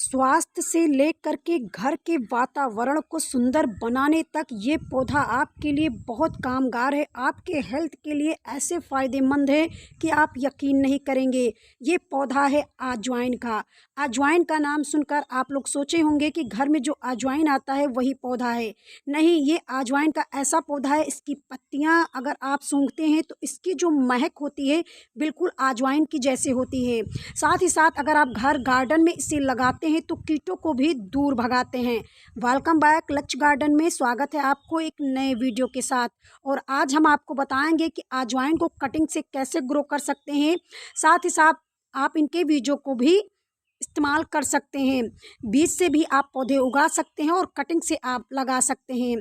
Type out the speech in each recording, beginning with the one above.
स्वास्थ्य से लेकर के घर के वातावरण को सुंदर बनाने तक ये पौधा आपके लिए बहुत कामगार है। आपके हेल्थ के लिए ऐसे फ़ायदेमंद है कि आप यकीन नहीं करेंगे। ये पौधा है अजवाइन का। अजवाइन का नाम सुनकर आप लोग सोचे होंगे कि घर में जो अजवाइन आता है वही पौधा है। नहीं, ये अजवाइन का ऐसा पौधा है, इसकी पत्तियाँ अगर आप सूंघते हैं तो इसकी जो महक होती है बिल्कुल अजवाइन की जैसे होती है। साथ ही साथ अगर आप घर गार्डन में इसे लगाते हैं तो कीटों को भी दूर भगाते हैं। वेलकम बैक लक्ष्य गार्डन में स्वागत है आपको एक नए वीडियो के साथ। और आज हम आपको बताएंगे कि अजवाइन को कटिंग से कैसे ग्रो कर सकते हैं। साथ ही साथ आप इनके बीजों को भी इस्तेमाल कर सकते हैं। बीज से भी आप पौधे उगा सकते हैं और कटिंग से आप लगा सकते हैं।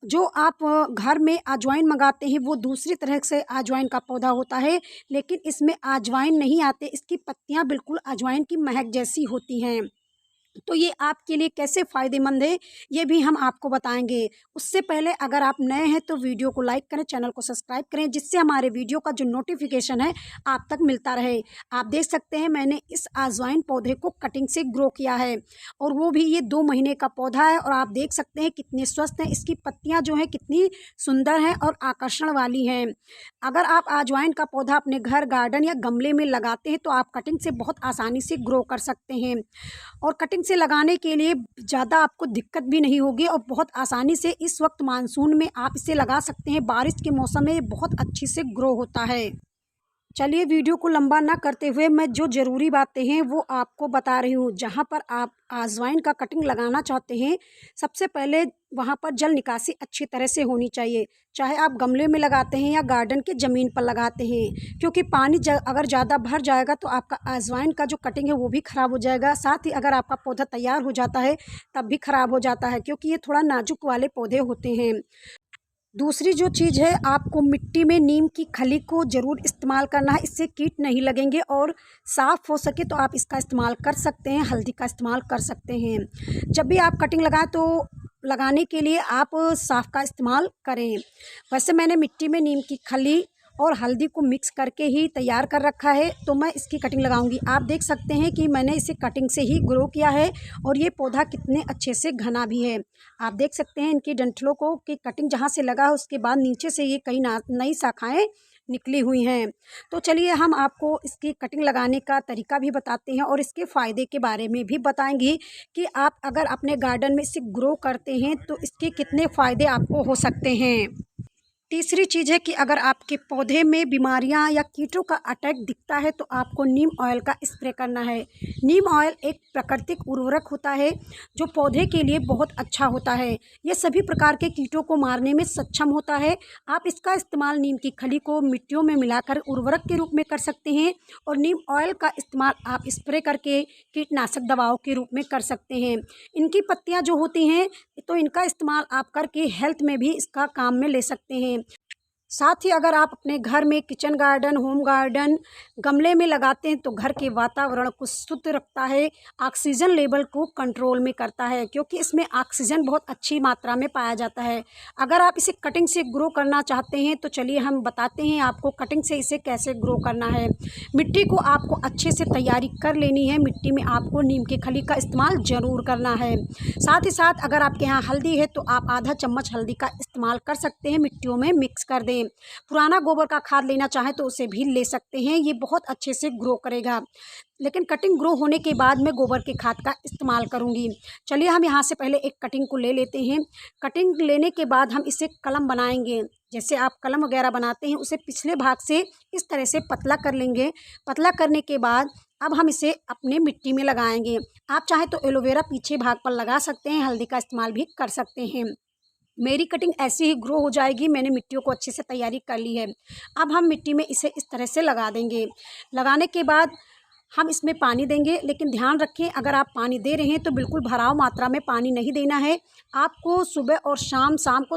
जो आप घर में अजवाइन मंगाते हैं वो दूसरी तरह से अजवाइन का पौधा होता है, लेकिन इसमें अजवाइन नहीं आते। इसकी पत्तियां बिल्कुल अजवाइन की महक जैसी होती हैं। तो ये आपके लिए कैसे फ़ायदेमंद है ये भी हम आपको बताएंगे। उससे पहले अगर आप नए हैं तो वीडियो को लाइक करें, चैनल को सब्सक्राइब करें, जिससे हमारे वीडियो का जो नोटिफिकेशन है आप तक मिलता रहे। आप देख सकते हैं मैंने इस अजवाइन पौधे को कटिंग से ग्रो किया है और वो भी ये 2 महीने का पौधा है। और आप देख सकते हैं कितने स्वस्थ हैं। इसकी पत्तियाँ जो हैं कितनी सुंदर हैं और आकर्षण वाली हैं। अगर आप अजवाइन का पौधा अपने घर गार्डन या गमले में लगाते हैं तो आप कटिंग से बहुत आसानी से ग्रो कर सकते हैं। और कटिंग से लगाने के लिए ज़्यादा आपको दिक्कत भी नहीं होगी और बहुत आसानी से इस वक्त मानसून में आप इसे लगा सकते हैं। बारिश के मौसम में बहुत अच्छी से ग्रो होता है। चलिए वीडियो को लंबा ना करते हुए मैं जो ज़रूरी बातें हैं वो आपको बता रही हूँ। जहाँ पर आप अजवाइन का कटिंग लगाना चाहते हैं, सबसे पहले वहाँ पर जल निकासी अच्छी तरह से होनी चाहिए। चाहे आप गमले में लगाते हैं या गार्डन के ज़मीन पर लगाते हैं, क्योंकि पानी अगर ज़्यादा भर जाएगा तो आपका अजवाइन का जो कटिंग है वो भी ख़राब हो जाएगा। साथ ही अगर आपका पौधा तैयार हो जाता है तब भी ख़राब हो जाता है, क्योंकि ये थोड़ा नाजुक वाले पौधे होते हैं। दूसरी जो चीज़ है, आपको मिट्टी में नीम की खली को ज़रूर इस्तेमाल करना है। इससे कीट नहीं लगेंगे और साफ़ हो सके तो आप इसका इस्तेमाल कर सकते हैं। हल्दी का इस्तेमाल कर सकते हैं। जब भी आप कटिंग लगाएं तो लगाने के लिए आप साफ़ का इस्तेमाल करें। वैसे मैंने मिट्टी में नीम की खली और हल्दी को मिक्स करके ही तैयार कर रखा है, तो मैं इसकी कटिंग लगाऊंगी। आप देख सकते हैं कि मैंने इसे कटिंग से ही ग्रो किया है और ये पौधा कितने अच्छे से घना भी है। आप देख सकते हैं इनकी डंठलों को कि कटिंग जहाँ से लगा है उसके बाद नीचे से ये कई नई शाखाएं निकली हुई हैं। तो चलिए हम आपको इसकी कटिंग लगाने का तरीका भी बताते हैं और इसके फ़ायदे के बारे में भी बताएंगे कि आप अगर अपने गार्डन में इसे ग्रो करते हैं तो इसके कितने फ़ायदे आपको हो सकते हैं। तीसरी चीज़ है कि अगर आपके पौधे में बीमारियां या कीटों का अटैक दिखता है तो आपको नीम ऑयल का स्प्रे करना है। नीम ऑयल एक प्राकृतिक उर्वरक होता है जो पौधे के लिए बहुत अच्छा होता है। यह सभी प्रकार के कीटों को मारने में सक्षम होता है। आप इसका इस्तेमाल नीम की खली को मिट्टियों में मिलाकर उर्वरक के रूप में कर सकते हैं और नीम ऑयल का इस्तेमाल आप स्प्रे करके कीटनाशक दवाओं के रूप में कर सकते हैं। इनकी पत्तियाँ जो होती हैं तो इनका इस्तेमाल आप करके हेल्थ में भी इसका काम में ले सकते हैं। साथ ही अगर आप अपने घर में किचन गार्डन, होम गार्डन, गमले में लगाते हैं तो घर के वातावरण को शुद्ध रखता है, ऑक्सीजन लेवल को कंट्रोल में करता है, क्योंकि इसमें ऑक्सीजन बहुत अच्छी मात्रा में पाया जाता है। अगर आप इसे कटिंग से ग्रो करना चाहते हैं तो चलिए हम बताते हैं आपको कटिंग से इसे कैसे ग्रो करना है। मिट्टी को आपको अच्छे से तैयारी कर लेनी है। मिट्टी में आपको नीम की खली का इस्तेमाल ज़रूर करना है। साथ ही साथ अगर आपके यहाँ हल्दी है तो आप आधा चम्मच हल्दी का इस्तेमाल कर सकते हैं, मिट्टियों में मिक्स कर दें। पुराना गोबर का खाद लेना चाहें तो उसे भी ले सकते हैं, ये बहुत अच्छे से ग्रो करेगा। लेकिन कटिंग ग्रो होने के बाद मैं गोबर के खाद का इस्तेमाल करूंगी। चलिए हम यहाँ से पहले एक कटिंग को ले लेते हैं। कटिंग लेने के बाद हम इसे कलम बनाएंगे। जैसे आप कलम वगैरह बनाते हैं उसे पिछले भाग से इस तरह से पतला कर लेंगे। पतला करने के बाद अब हम इसे अपने मिट्टी में लगाएंगे। आप चाहे तो एलोवेरा पीछे भाग पर लगा सकते हैं, हल्दी का इस्तेमाल भी कर सकते हैं। मेरी कटिंग ऐसे ही ग्रो हो जाएगी। मैंने मिट्टियों को अच्छे से तैयारी कर ली है। अब हम मिट्टी में इसे इस तरह से लगा देंगे। लगाने के बाद हम इसमें पानी देंगे, लेकिन ध्यान रखें अगर आप पानी दे रहे हैं तो बिल्कुल भराव मात्रा में पानी नहीं देना है। आपको सुबह और शाम को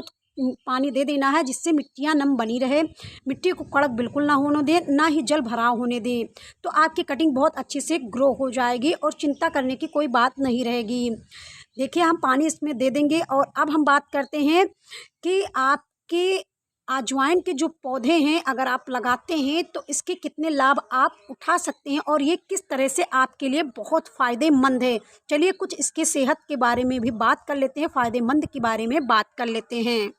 पानी दे देना है, जिससे मिट्टियाँ नम बनी रहे। मिट्टी को कड़क बिल्कुल ना होने दें, ना ही जल भराव होने दें, तो आपकी कटिंग बहुत अच्छे से ग्रो हो जाएगी और चिंता करने की कोई बात नहीं रहेगी। देखिए हम पानी इसमें दे देंगे और अब हम बात करते हैं कि आपके अजवाइन के जो पौधे हैं अगर आप लगाते हैं तो इसके कितने लाभ आप उठा सकते हैं और ये किस तरह से आपके लिए बहुत फ़ायदेमंद है। चलिए कुछ इसके सेहत के बारे में भी बात कर लेते हैं, फ़ायदेमंद के बारे में बात कर लेते हैं।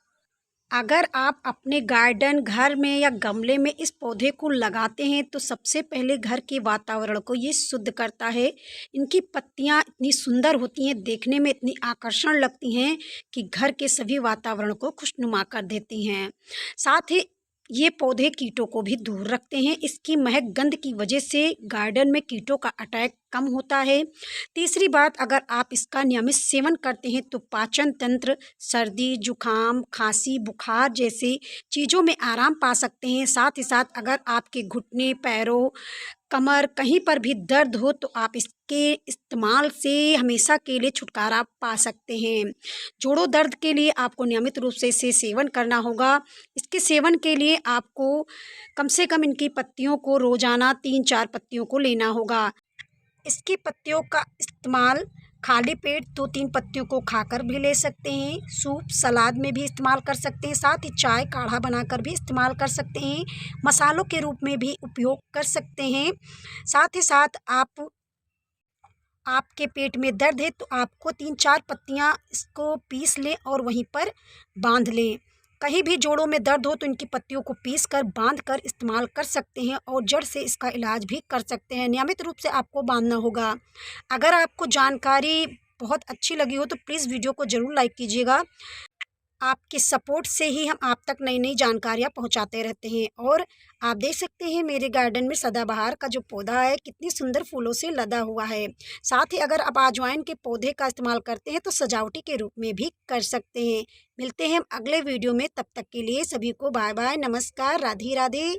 अगर आप अपने गार्डन, घर में या गमले में इस पौधे को लगाते हैं तो सबसे पहले घर के वातावरण को ये शुद्ध करता है। इनकी पत्तियाँ इतनी सुंदर होती हैं, देखने में इतनी आकर्षण लगती हैं कि घर के सभी वातावरण को खुशनुमा कर देती हैं। साथ ही ये पौधे कीटों को भी दूर रखते हैं। इसकी महक गंध की वजह से गार्डन में कीटों का अटैक कम होता है। तीसरी बात, अगर आप इसका नियमित सेवन करते हैं तो पाचन तंत्र, सर्दी, जुकाम, खांसी, बुखार जैसे चीज़ों में आराम पा सकते हैं। साथ ही साथ अगर आपके घुटने, पैरों, कमर कहीं पर भी दर्द हो तो आप इसके इस्तेमाल से हमेशा के लिए छुटकारा पा सकते हैं। जोड़ों दर्द के लिए आपको नियमित रूप से इसे सेवन करना होगा। इसके सेवन के लिए आपको कम से कम इनकी पत्तियों को रोज़ाना 3-4 पत्तियों को लेना होगा। इसकी पत्तियों का इस्तेमाल खाली पेट 2-3 पत्तियों को खाकर भी ले सकते हैं। सूप, सलाद में भी इस्तेमाल कर सकते हैं। साथ ही चाय, काढ़ा बनाकर भी इस्तेमाल कर सकते हैं। मसालों के रूप में भी उपयोग कर सकते हैं। साथ ही साथ आपके पेट में दर्द है तो आपको 3-4 पत्तियां इसको पीस लें और वहीं पर बांध लें। कहीं भी जोड़ों में दर्द हो तो इनकी पत्तियों को पीस कर बांध कर इस्तेमाल कर सकते हैं और जड़ से इसका इलाज भी कर सकते हैं। नियमित रूप से आपको बांधना होगा। अगर आपको जानकारी बहुत अच्छी लगी हो तो प्लीज़ वीडियो को ज़रूर लाइक कीजिएगा। आपके सपोर्ट से ही हम आप तक नई नई जानकारियाँ पहुँचाते रहते हैं। और आप देख सकते हैं मेरे गार्डन में सदाबहार का जो पौधा है कितनी सुंदर फूलों से लदा हुआ है। साथ ही अगर आप अजवाइन के पौधे का इस्तेमाल करते हैं तो सजावटी के रूप में भी कर सकते हैं। मिलते हैं हम अगले वीडियो में, तब तक के लिए सभी को बाय बाय, नमस्कार, राधे राधे।